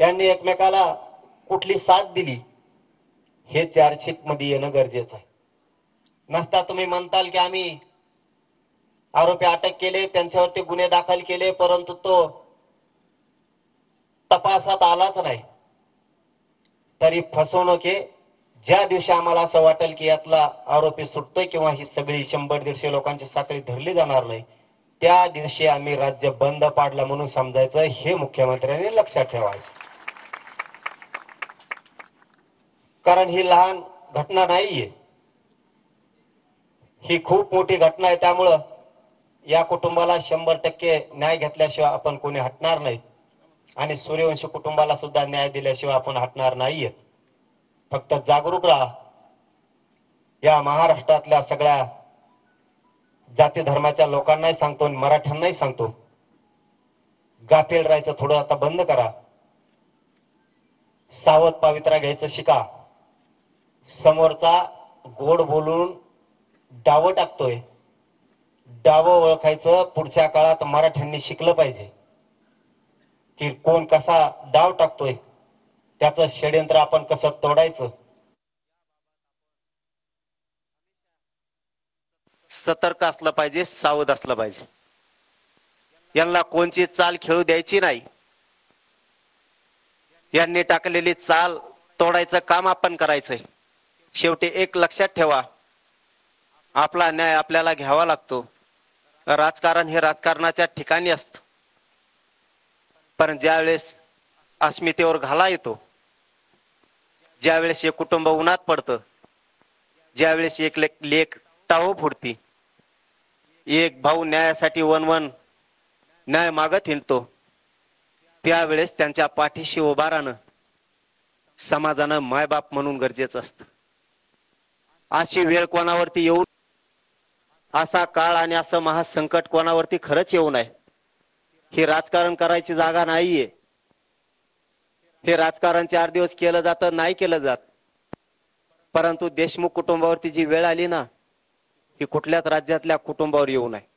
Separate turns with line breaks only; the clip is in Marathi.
यांनी एकमेकाला कुठली साथ दिली हे चार्जशीट मध्ये येणं गरजेचं आहे. नसता तुम्ही म्हणताल की आम्ही आरोपी अटक केले, त्यांच्यावरती गुन्हे दाखल केले, परंतु तो तपासात आलाच नाही. तरी फसवणूक आहे. ज्या दिवशी आम्हाला असं वाटेल की यातला आरोपी सुटतोय किंवा ही सगळी 100-150 लोकांची साखळी धरली जाणार नाही, त्या दिवशी आम्ही राज्य बंद पाडलं म्हणून समजायचं. हे मुख्यमंत्र्यांनी लक्षात ठेवायचं. कारण ही लहान घटना नाहीये, ही खूप मोठी घटना आहे. त्यामुळं या कुटुंबाला 100% न्याय घेतल्याशिवाय आपण कोणी हटणार नाहीत आणि सूर्यवंशी कुटुंबाला सुद्धा न्याय दिल्याशिवाय आपण हटणार नाहीये. फक्त जागरूक राहा. या महाराष्ट्रातल्या सगळ्या जाती धर्माच्या लोकांनाही सांगतो आणि मराठ्यांनाही सांगतो, गाफील राहायचं थोडं आता बंद करा. सावध पवित्रा घ्यायचं शिका. समोरचा गोड बोलून डावं टाकतोय, डावं ओळखायचं पुढच्या काळात मराठ्यांनी शिकलं पाहिजे की कोण कसा डाव टाकतोय, त्याचं षड्यंत्र आपण कसं तोडायचं. सतर्क असलं पाहिजे, सावध असलं पाहिजे. यांना कोणची चाल खेळू द्यायची नाही. यांनी टाकलेली चाल तोडायचं काम आपण करायचंय. शेवटी एक लक्षात ठेवा, आपला न्याय आपल्याला घ्यावा लागतो. राजकारण हे राजकारणाच्या ठिकाणी असतं, पण ज्यावेळेस अस्मितेवर घाला येतो, ज्यावेळेस एक कुटुंब उन्हात पडतं, ज्यावेळेस एक लेक टाहो फुटती, एक भाऊ न्यायासाठी वन न्याय मागत हिंडतो, त्यावेळेस त्यांच्या पाठीशी उभा राहणं समाजानं मायबाप म्हणून गरजेचं असतं. अशी वेळ कोणावरती येऊ, असा काळ आणि असं महासंकट कोणावरती खरंच येऊ नये. ही राजकारण करायची जागा नाहीये. हे राजकारण 4 दिवस केलं जातं, नाही केलं जात. परंतु देशमुख कुटुंबावरती जी वेळ आली ना, ही कुठल्याच राज्यातल्या कुटुंबावर येऊ नये.